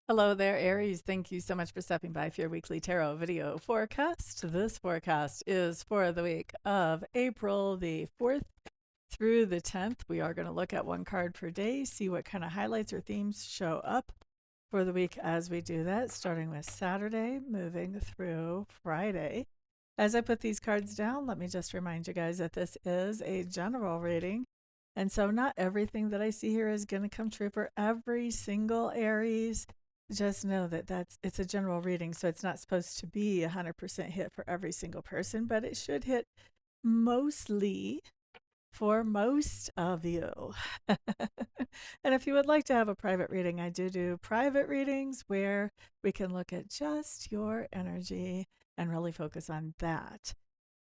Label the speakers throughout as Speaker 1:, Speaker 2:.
Speaker 1: Hello there, Aries. Thank you so much for stopping by for your weekly tarot video forecast. This forecast is for the week of April the 4th through the 10th. We are going to look at one card per day, see what kind of highlights or themes show up for the week as we do that, starting with Saturday, moving through Friday. As I put these cards down, let me just remind you guys that this is a general reading. And so not everything that I see here is going to come true for every single Aries. Just know that it's a general reading, so it's not supposed to be a 100% hit for every single person, but it should hit mostly for most of you. And if you would like to have a private reading, I do private readings where we can look at just your energy and really focus on that.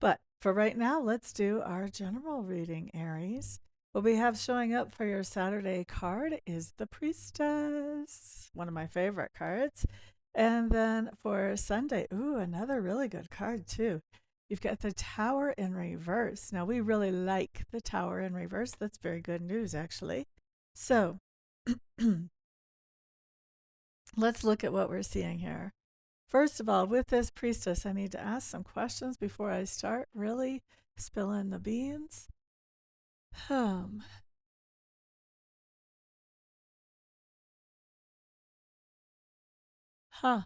Speaker 1: But for right now, let's do our general reading, Aries. What we have showing up for your Saturday card is the Priestess, one of my favorite cards. And then for Sunday, ooh, another really good card too. You've got the Tower in reverse. Now, we really like the Tower in reverse. That's very good news, actually. So, let's look at what we're seeing here. First of all, with this Priestess, I need to ask some questions before I start really spilling the beans. Hmm. Huh.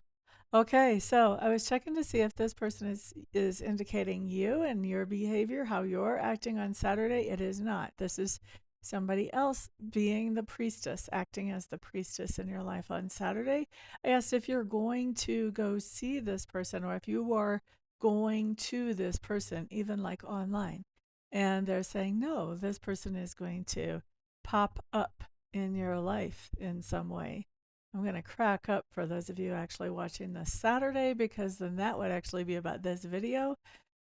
Speaker 1: Okay, so I was checking to see if this person is indicating you and your behavior, how you're acting on Saturday. It is not. This is somebody else being the priestess, acting as the priestess in your life on Saturday. I asked if you're going to go see this person or if you are going to this person, even like online. And they're saying, no, this person is going to pop up in your life in some way. I'm going to crack up for those of you actually watching this Saturday because then that would actually be about this video.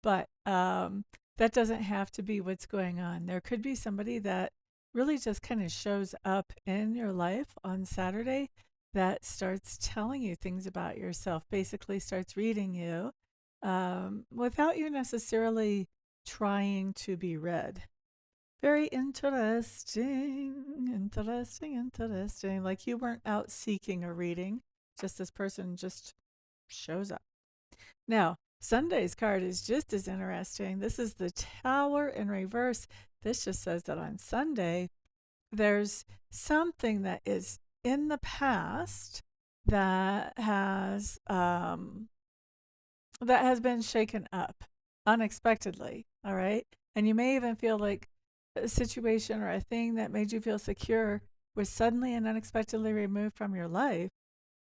Speaker 1: But that doesn't have to be what's going on. There could be somebody that really just kind of shows up in your life on Saturday that starts telling you things about yourself, basically starts reading you without you necessarily trying to be read. Very interesting. Like you weren't out seeking a reading, just this person just shows up. Now, Sunday's card is just as interesting. This is the Tower in reverse. This just says that on Sunday, there's something that is in the past that has been shaken up unexpectedly. All right. And you may even feel like a situation or a thing that made you feel secure was suddenly and unexpectedly removed from your life.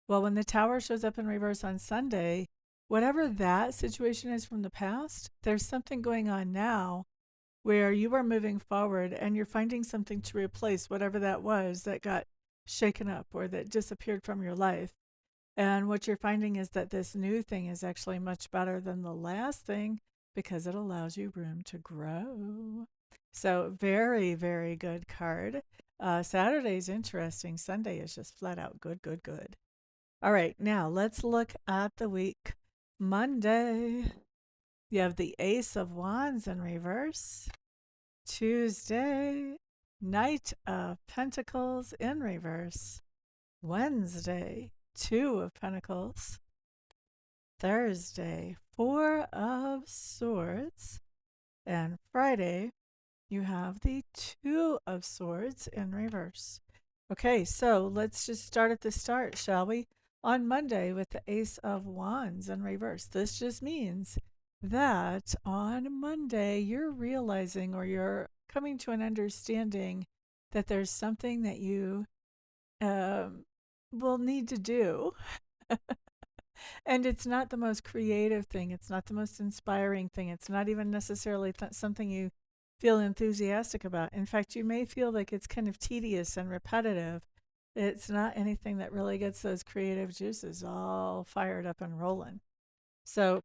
Speaker 1: Well, when the Tower shows up in reverse on Sunday, whatever that situation is from the past, there's something going on now where you are moving forward and you're finding something to replace whatever that was that got shaken up or that disappeared from your life. And what you're finding is that this new thing is actually much better than the last thing because it allows you room to grow. So, very, very good card. Saturday's interesting. Sunday is just flat out good, good, good. All right, now let's look at the week. Monday, you have the Ace of Wands in reverse. Tuesday, Knight of Pentacles in reverse. Wednesday, Two of Pentacles. Thursday, Four of Swords. And Friday, you have the Two of Swords in reverse. Okay, so let's just start at the start, shall we? On Monday with the Ace of Wands in reverse. This just means that on Monday you're realizing or you're coming to an understanding that there's something that you um, will need to do. And it's not the most creative thing. It's not the most inspiring thing. It's not even necessarily something you feel enthusiastic about. In fact, you may feel like it's kind of tedious and repetitive. It's not anything that really gets those creative juices all fired up and rolling. So,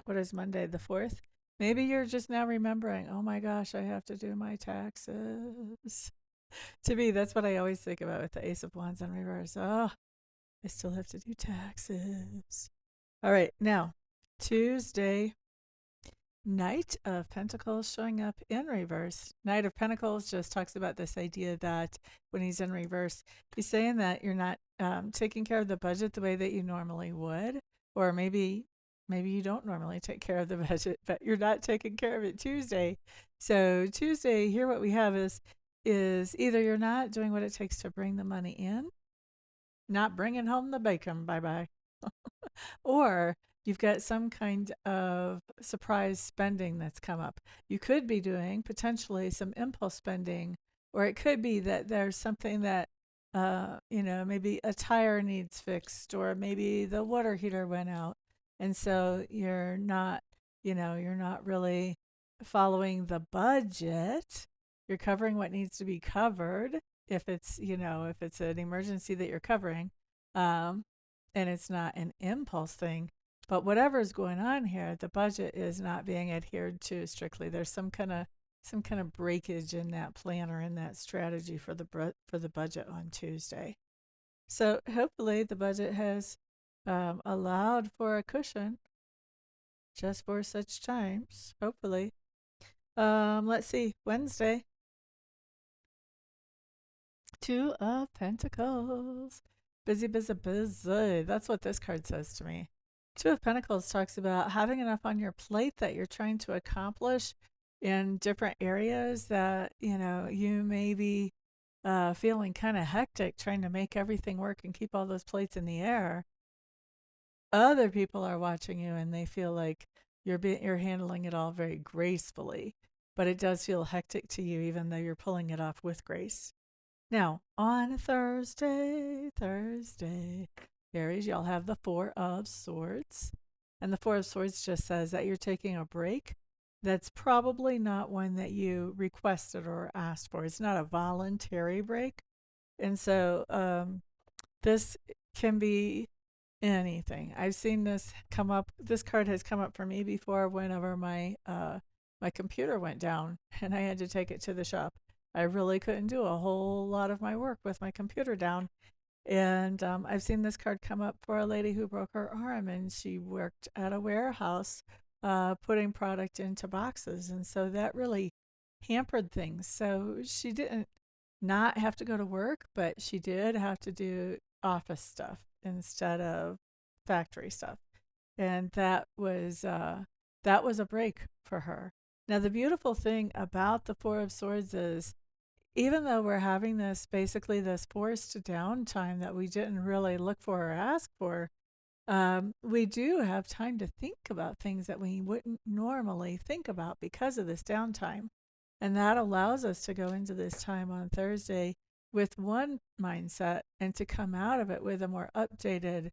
Speaker 1: what is Monday the 4th? Maybe you're just now remembering, oh my gosh, I have to do my taxes. To me, that's what I always think about with the Ace of Wands in reverse. Oh, I still have to do taxes. All right, now Tuesday, Knight of Pentacles showing up in reverse. Knight of Pentacles just talks about this idea that when he's in reverse, he's saying that you're not taking care of the budget the way that you normally would, or maybe you don't normally take care of the budget, but you're not taking care of it Tuesday. So Tuesday, here what we have is either you're not doing what it takes to bring the money in, not bringing home the bacon, bye bye, or you've got some kind of surprise spending that's come up. You could be doing potentially some impulse spending, or it could be that there's something that, maybe a tire needs fixed, or maybe the water heater went out. And so you're not really following the budget. You're covering what needs to be covered if it's an emergency that you're covering. Um, and it's not an impulse thing. But whatever is going on here, the budget is not being adhered to strictly. There's some kind of breakage in that plan or in that strategy for the budget on Tuesday. So hopefully the budget has allowed for a cushion just for such times. Hopefully. Let's see. Wednesday. Two of Pentacles. Busy, busy, busy. That's what this card says to me. Two of Pentacles talks about having enough on your plate that you're trying to accomplish in different areas that, you may be feeling kind of hectic trying to make everything work and keep all those plates in the air. Other people are watching you and they feel like you're handling it all very gracefully, but it does feel hectic to you even though you're pulling it off with grace. Now, on Thursday, Aries, y'all have the Four of Swords. And the Four of Swords just says that you're taking a break. That's probably not one that you requested or asked for. It's not a voluntary break. And so this can be anything. I've seen this come up. This card has come up for me before whenever my computer went down and I had to take it to the shop. I really couldn't do a whole lot of my work with my computer down. And I've seen this card come up for a lady who broke her arm and she worked at a warehouse putting product into boxes. And so that really hampered things. So she didn't not have to go to work, but she did have to do office stuff instead of factory stuff. And that was a break for her. Now, the beautiful thing about the Four of Swords is even though we're having this forced downtime that we didn't really look for or ask for, we do have time to think about things that we wouldn't normally think about because of this downtime. And that allows us to go into this time on Thursday with one mindset and to come out of it with a more updated,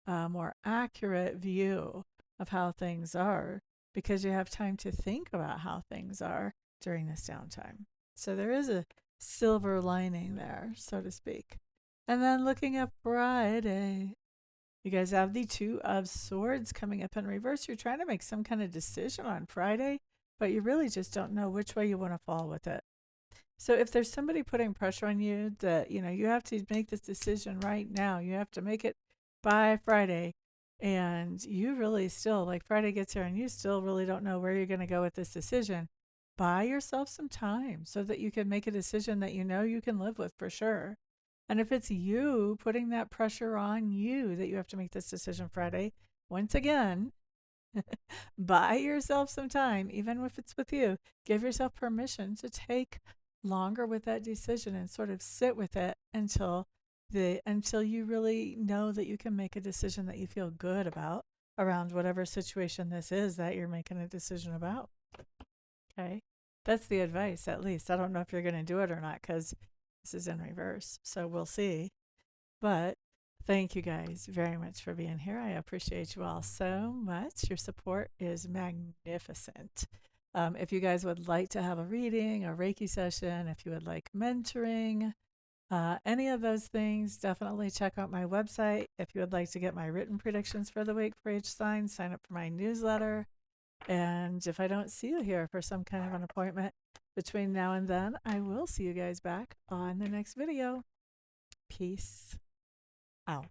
Speaker 1: more accurate view of how things are because you have time to think about how things are during this downtime. So there is a silver lining there, so to speak. And then looking at Friday, you guys have the Two of Swords coming up in reverse. You're trying to make some kind of decision on Friday, but you really just don't know which way you want to fall with it. So if there's somebody putting pressure on you that, you have to make this decision right now, you have to make it by Friday, and you really still, like Friday gets here and you still really don't know where you're going to go with this decision, buy yourself some time so that you can make a decision that you can live with for sure. And if it's you putting that pressure on you that you have to make this decision Friday, once again, buy yourself some time, even if it's with you. Give yourself permission to take longer with that decision and sort of sit with it until you really know that you can make a decision that you feel good about around whatever situation this is that you're making a decision about. Okay? That's the advice, at least. I don't know if you're going to do it or not because this is in reverse. So we'll see. But thank you guys very much for being here. I appreciate you all so much. Your support is magnificent. If you guys would like to have a reading, a Reiki session, if you would like mentoring, any of those things, definitely check out my website. If you would like to get my written predictions for the week for each sign, sign up for my newsletter. And if I don't see you here for some kind of an appointment between now and then, I will see you guys back on the next video. Peace out.